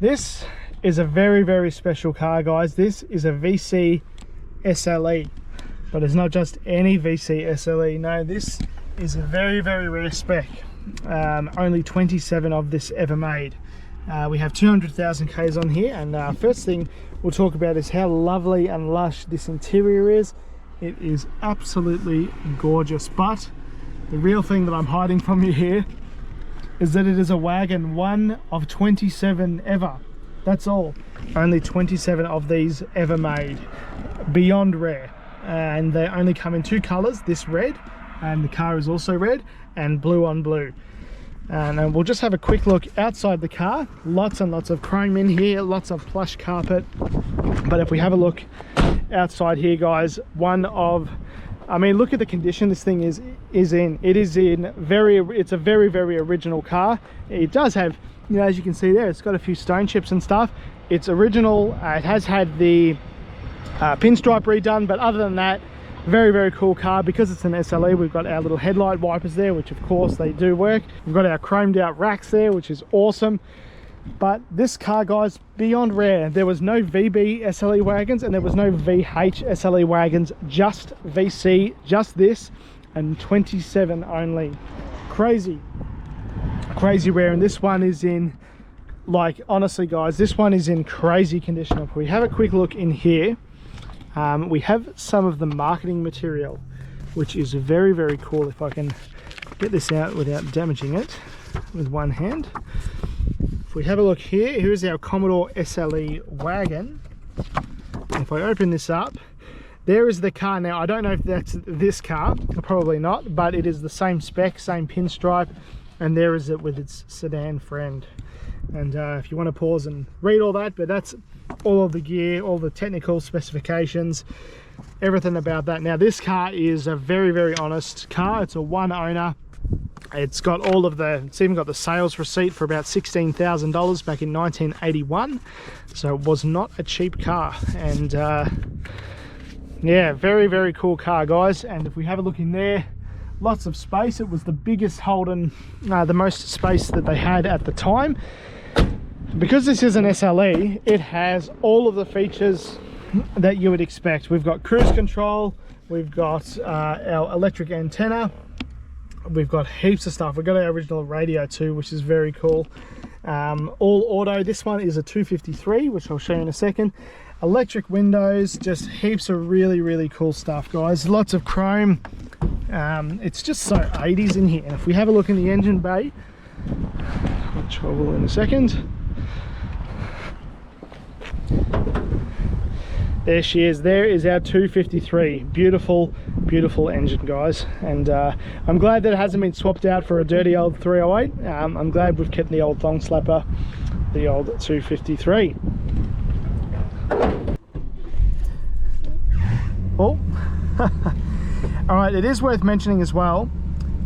This is a very, very special car, guys. This is a VC SLE, but it's not just any VC SLE. No, this is a very, very rare spec. Only 27 of this ever made. We have 200,000 Ks on here, and first thing we'll talk about is how lovely and lush this interior is. It is absolutely gorgeous, but the real thing that I'm hiding from you here is that it is a wagon, one of 27 ever. That's all. Only 27 of these ever made. Beyond rare. And they only come in two colors, this red, and the car is also red, and blue on blue. And we'll just have a quick look outside the car. Lots and lots of chrome in here, lots of plush carpet. But if we have a look outside here, guys, I mean, look at the condition this thing is in. It's a very, very original car. It does have, you know, as you can see there, it's got a few stone chips and stuff. It's original. It has had the pinstripe redone, but other than that, very, very cool car. Because it's an SLE, we've got our little headlight wipers there, which of course they do work. We've got our chromed out racks there, which is awesome. But this car, guys, beyond rare. There was no VB SLE wagons and there was no VH SLE wagons, just VC, just this, and 27 only. Crazy rare. And this one is in, like, honestly, guys, this one is in crazy condition. If we have a quick look in here, we have some of the marketing material, which is very, very cool. If I can get this out without damaging it with one hand. If we have a look here, here's our Commodore SLE Wagon. If I open this up, there is the car. Now, I don't know if that's this car, probably not, but it is the same spec, same pinstripe, and there is it with its sedan friend. And if you want to pause and read all that, but that's all of the gear, all the technical specifications, everything about that. Now, this car is a very, very honest car. It's a one owner. It's got all of it's even got the sales receipt for about $16,000 back in 1981. So it was not a cheap car. And yeah, very, very cool car, guys. And if we have a look in there, lots of space. It was the biggest Holden, the most space that they had at the time. Because this is an SLE, it has all of the features that you would expect. We've got cruise control, we've got our electric antenna, we've got heaps of stuff. We've got our original radio too, which is very cool. All auto. This one is a 253, which I'll show you in a second. Electric windows, just heaps of really, really cool stuff, guys. Lots of chrome. It's just so 80s in here. And if we have a look in the engine bay, which I will in a second. There she is. There is our 253. Beautiful, beautiful engine, guys. And I'm glad that it hasn't been swapped out for a dirty old 308. I'm glad we've kept the old thong slapper, the old 253. Oh. All right, it is worth mentioning as well,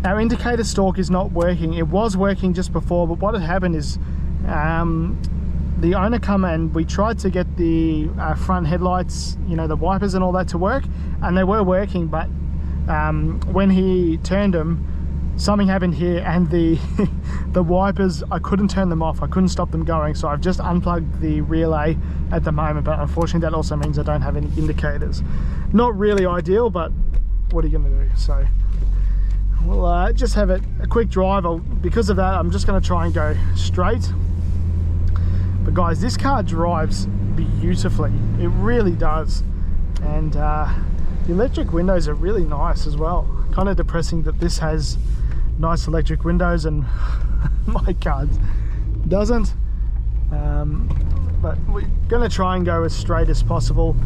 our indicator stalk is not working. It was working just before, but what had happened is the owner come and we tried to get the front headlights, you know, the wipers and all that to work, and they were working, but when he turned them, something happened here, and the the wipers, I couldn't turn them off. I couldn't stop them going, so I've just unplugged the relay at the moment, but unfortunately that also means I don't have any indicators. Not really ideal, but what are you gonna do? So we'll just have a quick drive. Because of that, I'm just gonna try and go straight. But guys, this car drives beautifully. It really does. And the electric windows are really nice as well. Kind of depressing that this has nice electric windows and my car doesn't. But we're gonna try and go as straight as possible,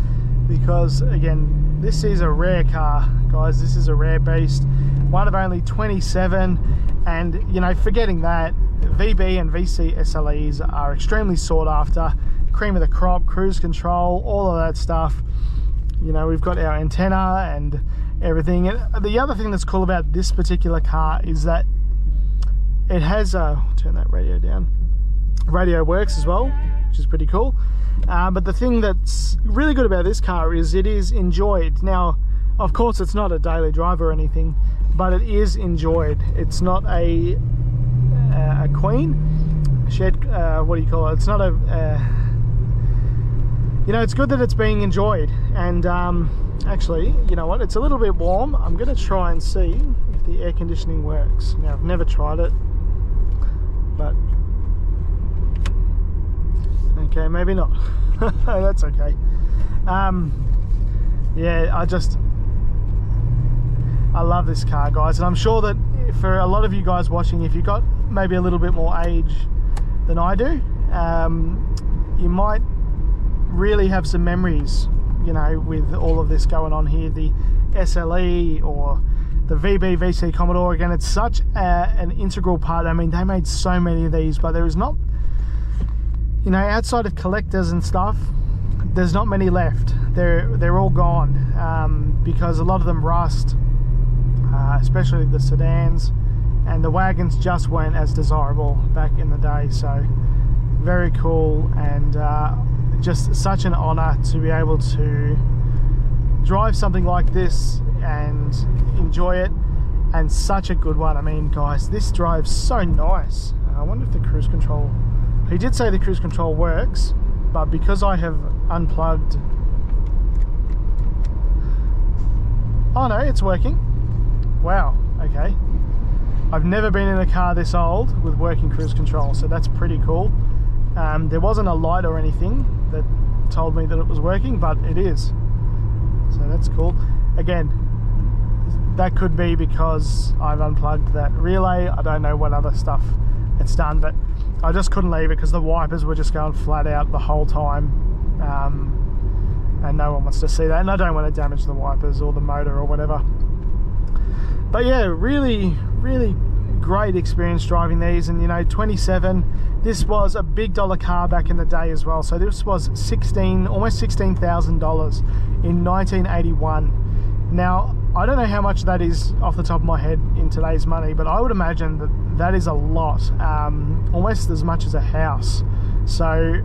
because again, this is a rare car, guys. This is a rare beast, one of only 27. And you know, forgetting that, VB and VC SLEs are extremely sought after. Cream of the crop, cruise control, all of that stuff. You know, we've got our antenna and everything. And the other thing that's cool about this particular car is that it has turn that radio down. Radio works as well, which is pretty cool. But the thing that's really good about this car is it is enjoyed. Now, of course, it's not a daily drive or anything, but it is enjoyed. It's not a queen. shed, what do you call it? It's not a, you know, it's good that it's being enjoyed. And actually, you know what? It's a little bit warm. I'm going to try and see if the air conditioning works. Now, I've never tried it, but okay, maybe not. That's okay. Yeah, I love this car, guys, and I'm sure that for a lot of you guys watching, if you've got maybe a little bit more age than I do, you might really have some memories, you know, with all of this going on here. The SLE or the VC Commodore, again, it's such an integral part. I mean, they made so many of these, but there is not, you know, outside of collectors and stuff, there's not many left. They're all gone, because a lot of them rust, especially the sedans, and the wagons just weren't as desirable back in the day. So very cool, and just such an honor to be able to drive something like this and enjoy it, and such a good one. I mean, guys, this drives so nice. I wonder if the cruise control, he did say the cruise control works, but because I have unplugged, oh no, it's working. Wow, okay. I've never been in a car this old with working cruise control, so that's pretty cool. There wasn't a light or anything that told me that it was working, but it is. So that's cool. Again, that could be because I've unplugged that relay. I don't know what other stuff it's done, but I just couldn't leave it because the wipers were just going flat out the whole time. And no one wants to see that, and I don't want to damage the wipers or the motor or whatever. But yeah, really great experience driving these. And you know, 27, this was a big dollar car back in the day as well. So this was almost $16,000 in 1981. Now, I don't know how much that is off the top of my head in today's money, but I would imagine that that is a lot, almost as much as a house. So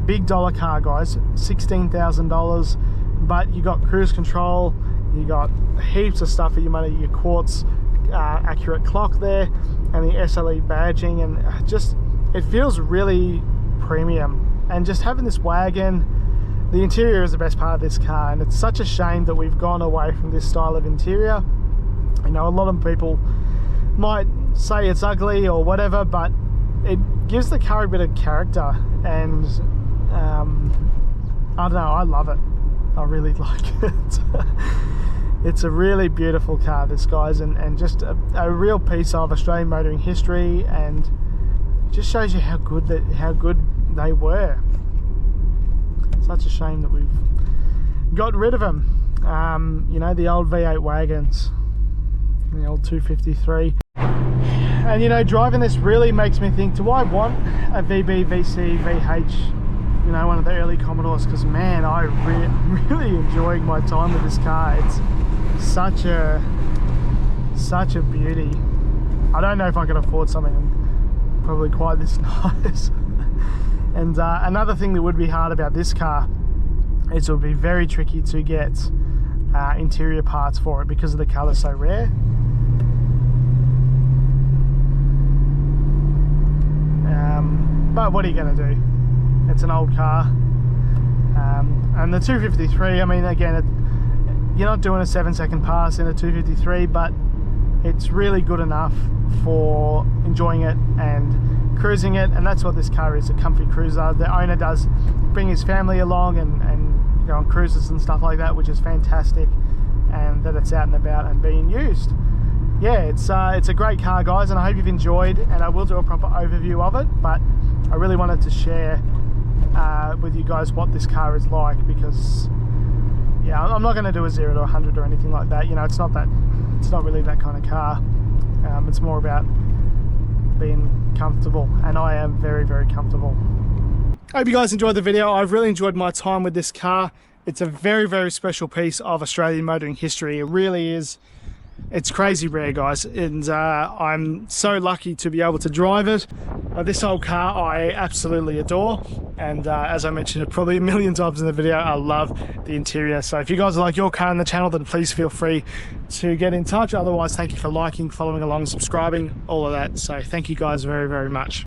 big dollar car, guys, $16,000, but you got cruise control, you got heaps of stuff for your money, your quartz accurate clock there, and the SLE badging, and just, it feels really premium. And just having this wagon, the interior is the best part of this car, and it's such a shame that we've gone away from this style of interior. You know, a lot of people might say it's ugly or whatever, but it gives the car a bit of character, and I don't know, I love it. I really like it. It's a really beautiful car, this, guys, and just a real piece of Australian motoring history, and it just shows you how good they were. Such a shame that we've got rid of them. You know, the old V8 wagons, the old 253. And you know, driving this really makes me think, do I want a VB, VC, VH, you know, one of the early Commodores? Because man, I'm really enjoying my time with this car. It's such a beauty. I don't know if I can afford something probably quite this nice. And another thing that would be hard about this car is it would be very tricky to get interior parts for it because of the colour so rare. But what are you going to do? It's an old car. And the 253, I mean, again, you're not doing a 7-second pass in a 253, but it's really good enough for enjoying it and cruising it. And that's what this car is, a comfy cruiser. The owner does bring his family along and go on cruises and stuff like that, which is fantastic, and that it's out and about and being used. Yeah, it's a great car, guys, and I hope you've enjoyed, and I will do a proper overview of it, but I really wanted to share with you guys what this car is like, because yeah, I'm not going to do a 0 to 100 or anything like that. You know, it's not really that kind of car. It's more about being comfortable, and I am very, very comfortable. I hope you guys enjoyed the video. I've really enjoyed my time with this car. It's a very, very special piece of Australian motoring history. It really is. It's crazy rare, guys, and I'm so lucky to be able to drive it. This old car I absolutely adore, and as I mentioned it probably a million times in the video, I love the interior. So if you guys like your car on the channel, then please feel free to get in touch. Otherwise, thank you for liking, following along, subscribing, all of that. So thank you guys very, very much.